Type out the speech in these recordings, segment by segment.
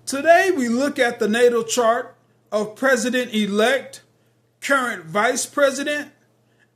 Today we look at the natal chart of President-elect, current Vice President,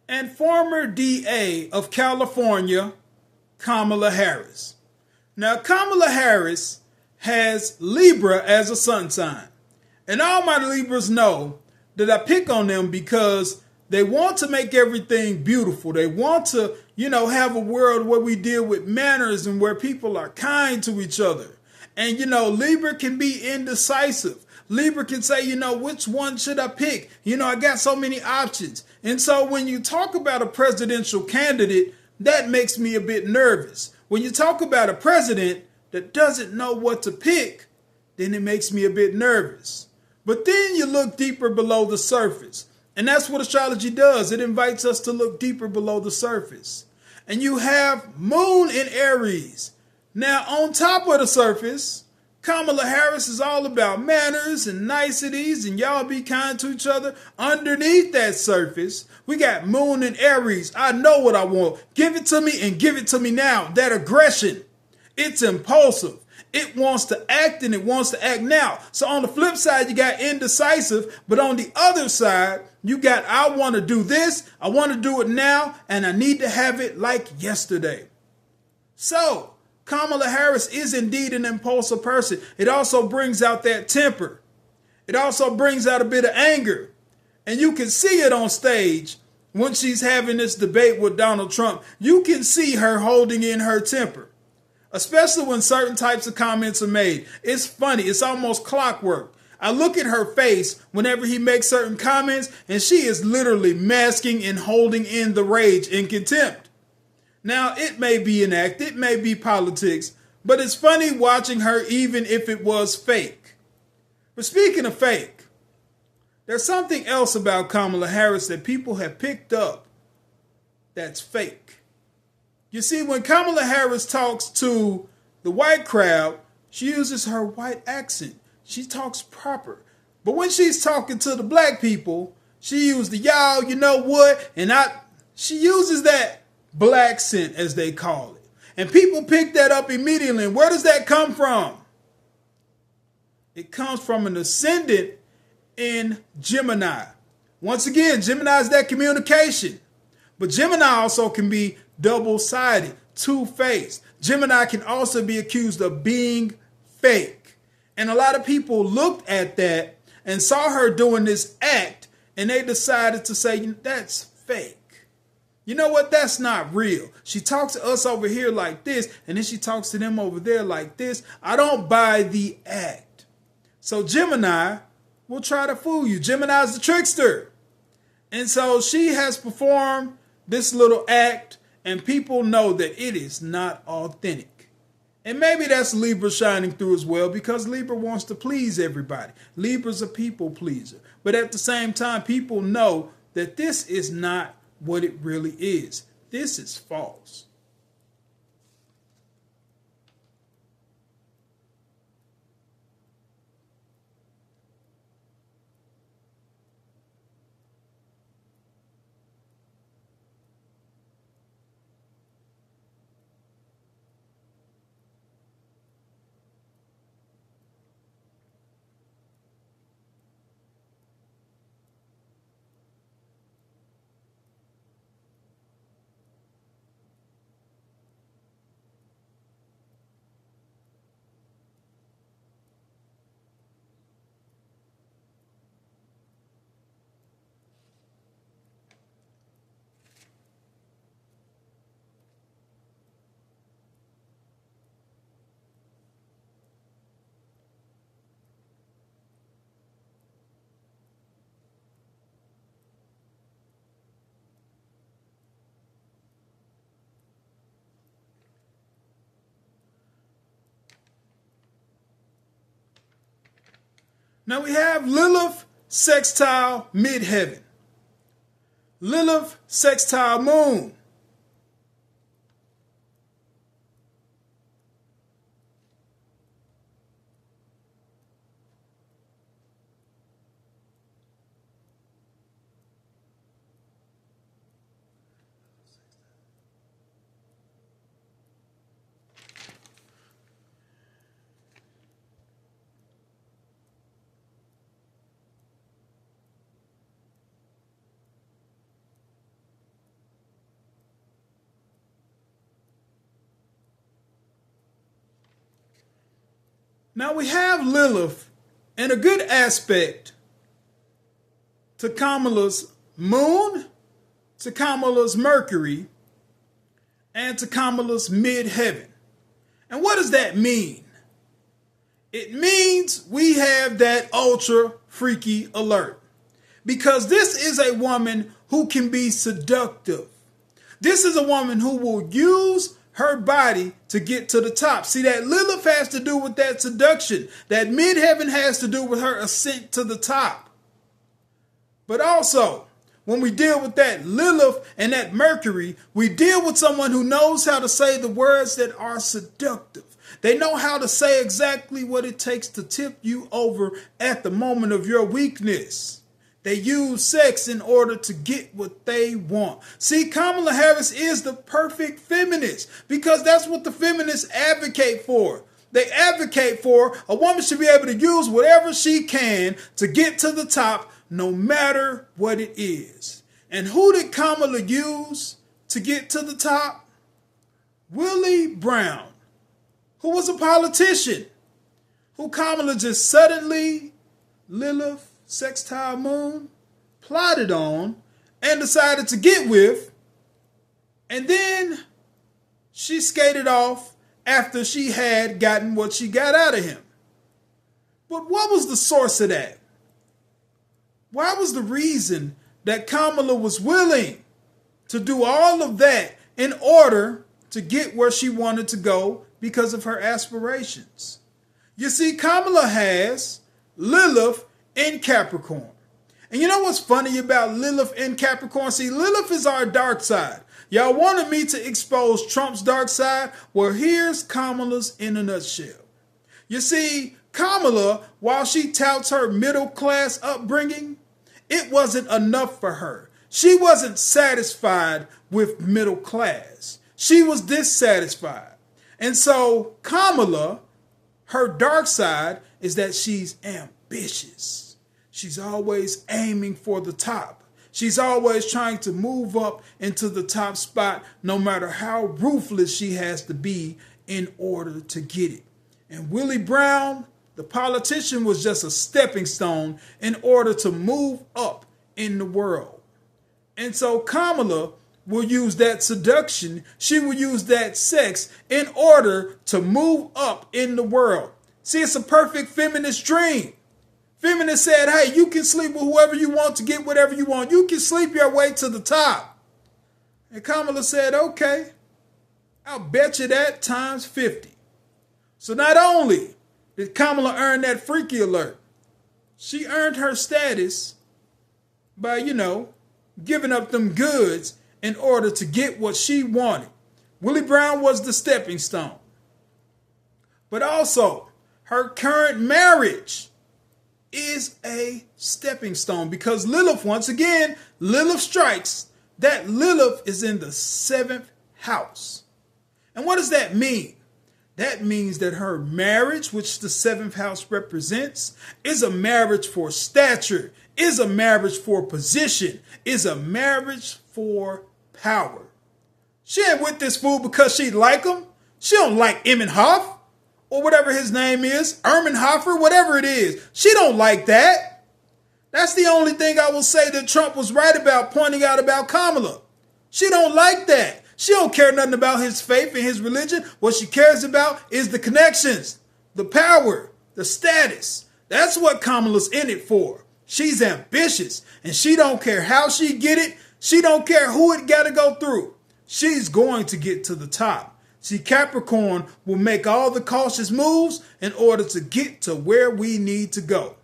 and former DA of California, Kamala Harris. Now, Kamala Harris has Libra as a sun sign. And all my Libras know that I pick on them because they want to make everything beautiful. They want to, have a world where we deal with manners and where people are kind to each other. And, Libra can be indecisive. Libra can say, which one should I pick? I got so many options. And so when you talk about a presidential candidate, that makes me a bit nervous. When you talk about a president that doesn't know what to pick, then it makes me a bit nervous. But then you look deeper below the surface. And that's what astrology does. It invites us to look deeper below the surface. And you have Moon in Aries. Now, on top of the surface, Kamala Harris is all about manners and niceties and y'all be kind to each other. Underneath that surface, we got Moon in Aries. I know what I want. Give it to me and give it to me now. That aggression, it's impulsive. It wants to act and it wants to act now. So on the flip side, you got indecisive. But on the other side, you got I want to do this. I want to do it now. And I need to have it like yesterday. So Kamala Harris is indeed an impulsive person. It also brings out that temper. It also brings out a bit of anger. And you can see it on stage when she's having this debate with Donald Trump. You can see her holding in her temper, especially when certain types of comments are made. It's funny. It's almost clockwork. I look at her face whenever he makes certain comments, and she is literally masking and holding in the rage and contempt. Now, it may be an act, it may be politics, but it's funny watching her even if it was fake. But speaking of fake, there's something else about Kamala Harris that people have picked up that's fake. You see, when Kamala Harris talks to the white crowd, she uses her white accent. She talks proper. But when she's talking to the black people, she uses the y'all, you know what, and she uses that black scent, as they call it. And people pick that up immediately. And where does that come from? It comes from an ascendant in Gemini. Once again, Gemini is that communication. But Gemini also can be double-sided, two-faced. Gemini can also be accused of being fake. And a lot of people looked at that and saw her doing this act, and they decided to say, that's fake. You know what? That's not real. She talks to us over here like this, and then she talks to them over there like this. I don't buy the act. So Gemini will try to fool you. Gemini is the trickster. And so she has performed this little act, and people know that it is not authentic. And maybe that's Libra shining through as well, because Libra wants to please everybody. Libra's a people pleaser. But at the same time, people know that this is not what it really is. This is false. Now we have Lilith sextile midheaven. Lilith sextile moon. Now we have Lilith in a good aspect to Kamala's moon, to Kamala's Mercury, and to Kamala's midheaven. And what does that mean? It means we have that ultra freaky alert. Because this is a woman who can be seductive. This is a woman who will use her body to get to the top. See, that Lilith has to do with that seduction. That midheaven has to do with her ascent to the top. But also, when we deal with that Lilith and that Mercury, we deal with someone who knows how to say the words that are seductive. They know how to say exactly what it takes to tip you over at the moment of your weakness. They use sex in order to get what they want. See, Kamala Harris is the perfect feminist because that's what the feminists advocate for. They advocate for a woman should be able to use whatever she can to get to the top, no matter what it is. And who did Kamala use to get to the top? Willie Brown, who was a politician, who Kamala just suddenly, Lilith, sextile moon, plotted on and decided to get with. And then she skated off after she had gotten what she got out of him. But what was the source of that? Why was the reason that Kamala was willing to do all of that in order to get where she wanted to go because of her aspirations? You see, Kamala has Lilith in Capricorn. And you know what's funny about Lilith in Capricorn? See, Lilith is our dark side. Y'all wanted me to expose Trump's dark side? Well, here's Kamala's in a nutshell. You see, Kamala, while she touts her middle class upbringing, it wasn't enough for her. She wasn't satisfied with middle class. She was dissatisfied. And so Kamala, her dark side is that she's ambitious. She's always aiming for the top. She's always trying to move up into the top spot, no matter how ruthless she has to be in order to get it. And Willie Brown, the politician, was just a stepping stone in order to move up in the world. And so Kamala will use that seduction. She will use that sex in order to move up in the world. See, it's a perfect feminist dream. Feminists said, hey, you can sleep with whoever you want to get whatever you want. You can sleep your way to the top. And Kamala said, okay, I'll bet you that times 50. So not only did Kamala earn that freaky alert, she earned her status by, giving up them goods in order to get what she wanted. Willie Brown was the stepping stone. But also, her current marriage is a stepping stone because Lilith, once again, Lilith strikes. That Lilith is in the 7th house. And what does that mean? That means that her marriage, which the 7th house represents, is a marriage for stature, is a marriage for position, is a marriage for power. She ain't with this fool because she like him. She don't like Emmenhoff or whatever his name is, Ermenhofer, whatever it is. She don't like that. That's the only thing I will say that Trump was right about pointing out about Kamala. She don't like that. She don't care nothing about his faith and his religion. What she cares about is the connections, the power, the status. That's what Kamala's in it for. She's ambitious and she don't care how she get it. She don't care who it got to go through. She's going to get to the top. See, Capricorn will make all the cautious moves in order to get to where we need to go.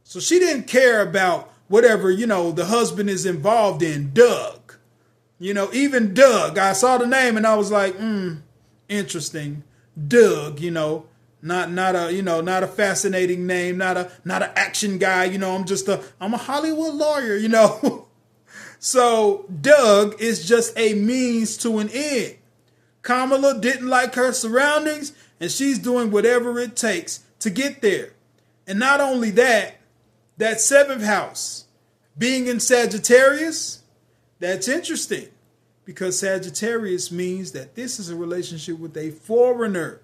So she didn't care about whatever, the husband is involved in, Doug. Even Doug, I saw the name and I was like, interesting. Doug, not a fascinating name, not an action guy, I'm a Hollywood lawyer, So Doug is just a means to an end. Kamala didn't like her surroundings, and she's doing whatever it takes to get there. And not only that, that 7th house being in Sagittarius, that's interesting because Sagittarius means that this is a relationship with a foreigner.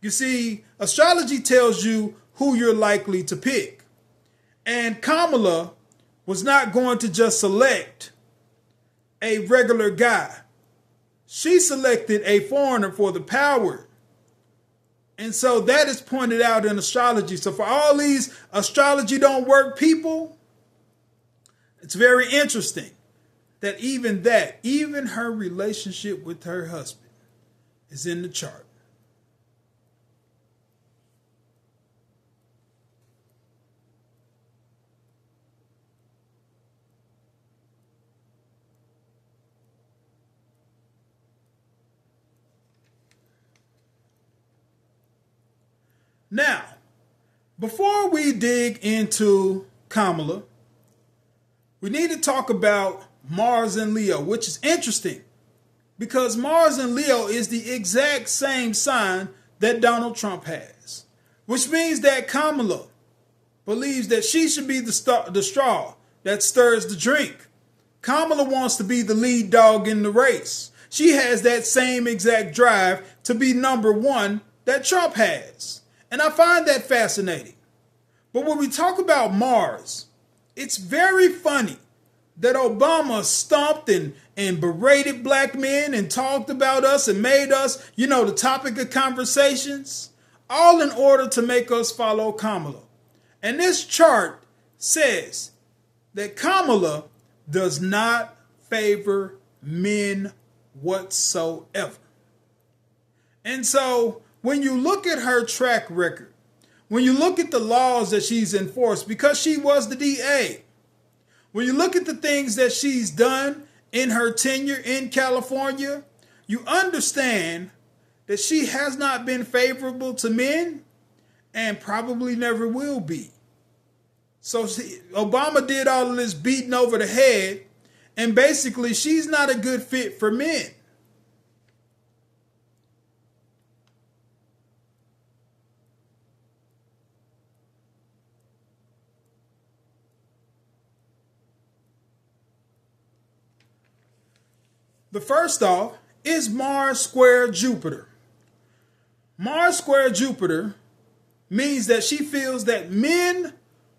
You see, astrology tells you who you're likely to pick. And Kamala was not going to just select a regular guy. She selected a foreigner for the power. And so that is pointed out in astrology. So for all these astrology don't work people, it's very interesting that even her relationship with her husband is in the chart. Now, before we dig into Kamala, we need to talk about Mars and Leo, which is interesting because Mars and Leo is the exact same sign that Donald Trump has, which means that Kamala believes that she should be the straw that stirs the drink. Kamala wants to be the lead dog in the race. She has that same exact drive to be number one that Trump has. And I find that fascinating. But when we talk about Mars, it's very funny that Obama stomped and berated black men and talked about us and made us, the topic of conversations, all in order to make us follow Kamala. And this chart says that Kamala does not favor men whatsoever. And so when you look at her track record, when you look at the laws that she's enforced, because she was the DA, when you look at the things that she's done in her tenure in California, you understand that she has not been favorable to men and probably never will be. So Obama did all of this beating over the head, and basically she's not a good fit for men. The first off is Mars square Jupiter. Mars square Jupiter means that she feels that men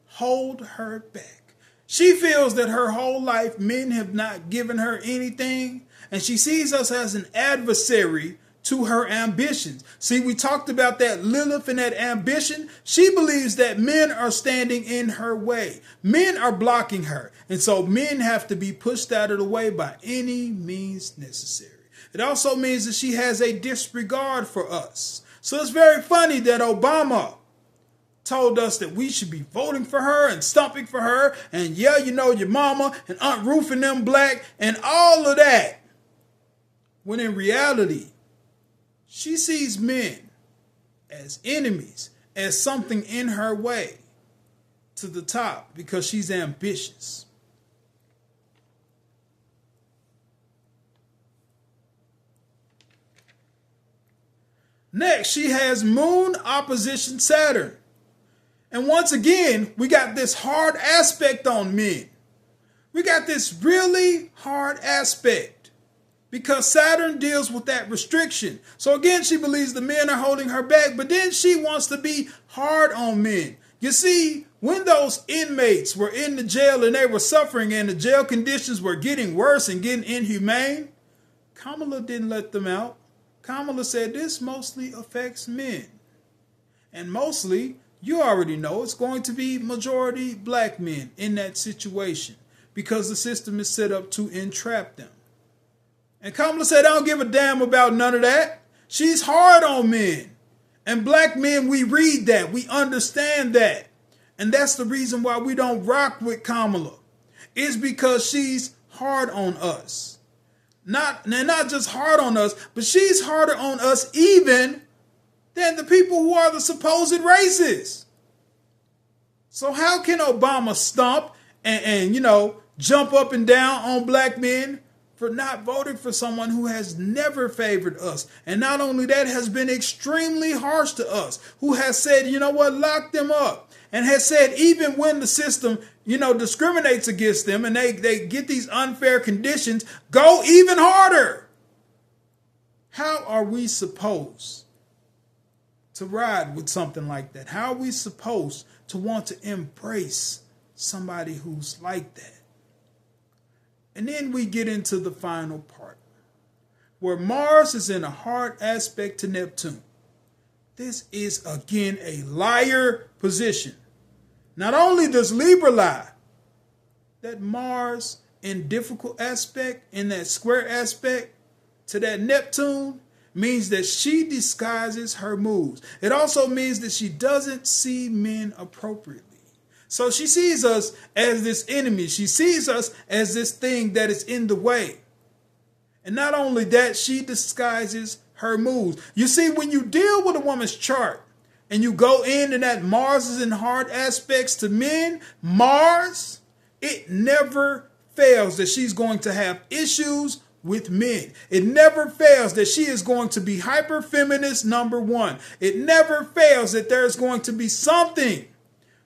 hold her back. She feels that her whole life men have not given her anything, and she sees us as an adversary to her ambitions. See, we talked about that Lilith and that ambition. She believes that men are standing in her way. Men are blocking her. And so men have to be pushed out of the way by any means necessary. It also means that she has a disregard for us. So it's very funny that Obama told us that we should be voting for her and stumping for her. And yeah, your mama and Aunt Ruth and them black and all of that. When in reality, she sees men as enemies, as something in her way to the top because she's ambitious. Next, she has Moon opposition Saturn. And once again, we got this hard aspect on men. We got this really hard aspect. Because Saturn deals with that restriction. So again, she believes the men are holding her back, but then she wants to be hard on men. You see, when those inmates were in the jail and they were suffering and the jail conditions were getting worse and getting inhumane, Kamala didn't let them out. Kamala said this mostly affects men. And mostly, you already know, it's going to be majority black men in that situation because the system is set up to entrap them. And Kamala said, I don't give a damn about none of that. She's hard on men. And black men, we read that. We understand that. And that's the reason why we don't rock with Kamala. It's because she's hard on us. Not just hard on us, but she's harder on us even than the people who are the supposed racists. So how can Obama stomp and jump up and down on black men for not voting for someone who has never favored us? And not only that, has been extremely harsh to us, who has said, lock them up. And has said even when the system, discriminates against them and they get these unfair conditions, go even harder. How are we supposed to ride with something like that? How are we supposed to want to embrace somebody who's like that? And then we get into the final part, where Mars is in a hard aspect to Neptune. This is again a liar position. Not only does Libra lie, that Mars in difficult aspect, in that square aspect to that Neptune, means that she disguises her moves. It also means that she doesn't see men appropriately. So she sees us as this enemy. She sees us as this thing that is in the way. And not only that, she disguises her moves. You see, when you deal with a woman's chart and you go in and that Mars is in hard aspects to men, Mars, it never fails that she's going to have issues with men. It never fails that she is going to be hyper feminist number one. It never fails that there's going to be something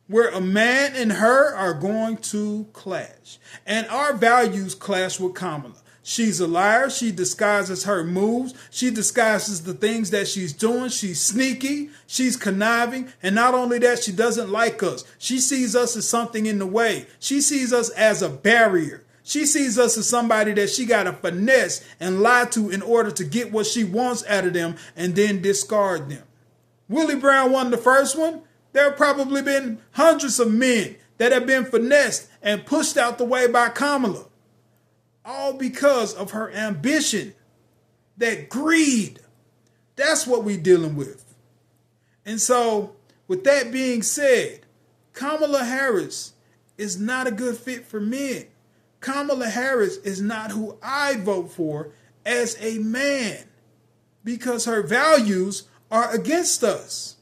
where a man and her are going to clash. And our values clash with Kamala. She's a liar. She disguises her moves. She disguises the things that she's doing. She's sneaky. She's conniving. And not only that, she doesn't like us. She sees us as something in the way. She sees us as a barrier. She sees us as somebody that she got to finesse and lie to in order to get what she wants out of them and then discard them. Willie Brown won the first one. There have probably been hundreds of men that have been finessed and pushed out the way by Kamala. All because of her ambition, that greed. That's what we're dealing with. And so, with that being said, Kamala Harris is not a good fit for men. Kamala Harris is not who I vote for as a man because her values are against us.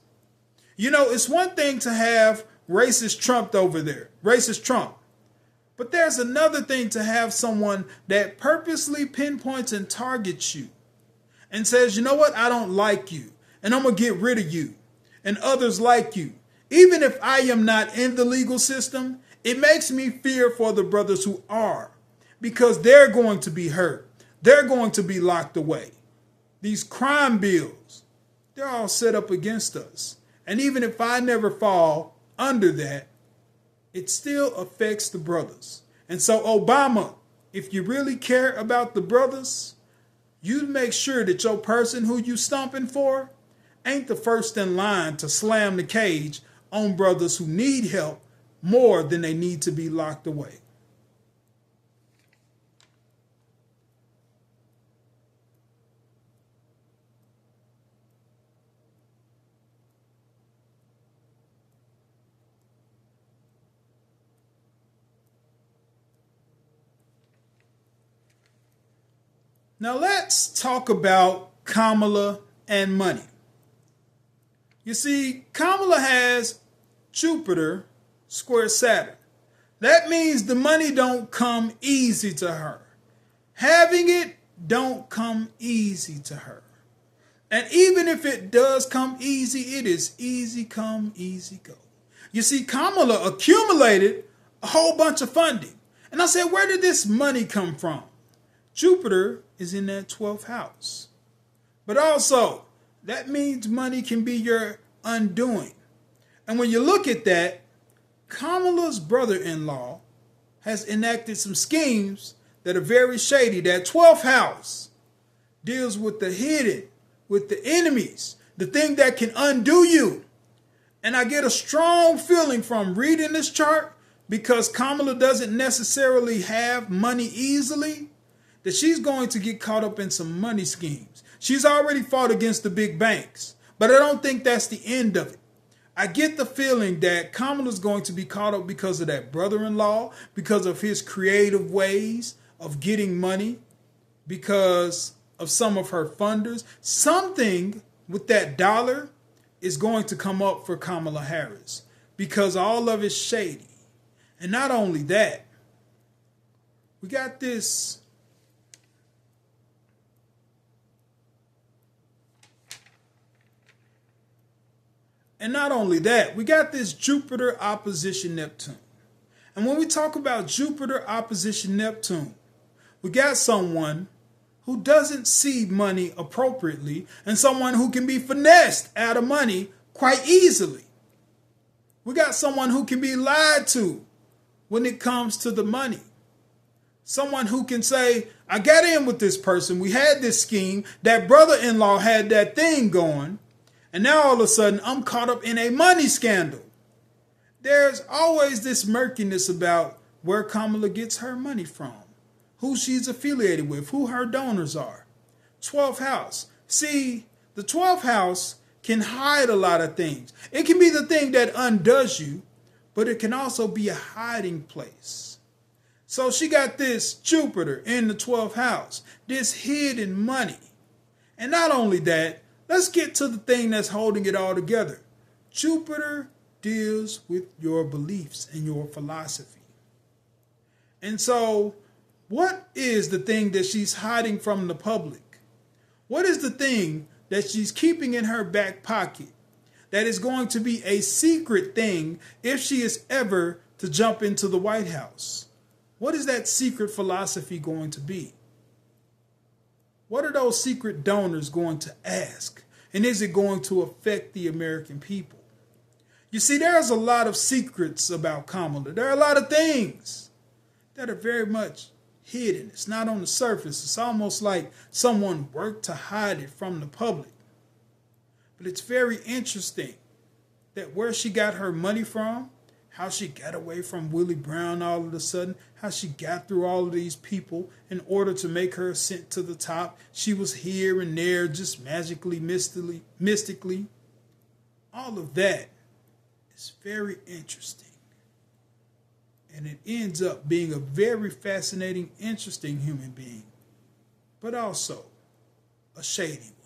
You know, it's one thing to have racist Trump over there, racist Trump. But there's another thing to have someone that purposely pinpoints and targets you and says, you know what, I don't like you and I'm going to get rid of you and others like you. Even if I am not in the legal system, it makes me fear for the brothers who are, because they're going to be hurt. They're going to be locked away. These crime bills, they're all set up against us. And even if I never fall under that, it still affects the brothers. And so Obama, if you really care about the brothers, you make sure that your person who you stomping for ain't the first in line to slam the cage on brothers who need help more than they need to be locked away. Now let's talk about Kamala and money. You see, Kamala has Jupiter square Saturn. That means the money don't come easy to her. Having it don't come easy to her. And even if it does come easy, it is easy come, easy go. You see, Kamala accumulated a whole bunch of funding. And I said, where did this money come from? Jupiter is in that 12th house. But also, that means money can be your undoing. And when you look at that, Kamala's brother-in-law has enacted some schemes that are very shady. That 12th house deals with the hidden, with the enemies, the thing that can undo you. And I get a strong feeling from reading this chart, because Kamala doesn't necessarily have money easily, that she's going to get caught up in some money schemes. She's already fought against the big banks, but I don't think that's the end of it. I get the feeling that Kamala's going to be caught up because of that brother-in-law, because of his creative ways of getting money, because of some of her funders. Something with that dollar is going to come up for Kamala Harris, because all of it's shady. And not only that, we got this Jupiter opposition Neptune. And when we talk about Jupiter opposition Neptune, we got someone who doesn't see money appropriately and someone who can be finessed out of money quite easily. We got someone who can be lied to when it comes to the money. Someone who can say, I got in with this person. We had this scheme. That brother-in-law had that thing going. And now all of a sudden I'm caught up in a money scandal. There's always this murkiness about where Kamala gets her money from, who she's affiliated with, who her donors are. 12th house. See, the 12th house can hide a lot of things. It can be the thing that undoes you, but it can also be a hiding place. So she got this Jupiter in the 12th house, this hidden money. And not only that, let's get to the thing that's holding it all together. Jupiter deals with your beliefs and your philosophy. And so, what is the thing that she's hiding from the public? What is the thing that she's keeping in her back pocket that is going to be a secret thing if she is ever to jump into the White House? What is that secret philosophy going to be? What are those secret donors going to ask? And is it going to affect the American people? You see, there's a lot of secrets about Kamala. There are a lot of things that are very much hidden. It's not on the surface. It's almost like someone worked to hide it from the public. But it's very interesting that where she got her money from, how she got away from Willie Brown all of a sudden, how she got through all of these people in order to make her ascent to the top. She was here and there just magically, mystically. All of that is very interesting. And it ends up being a very fascinating, interesting human being, but also a shady one.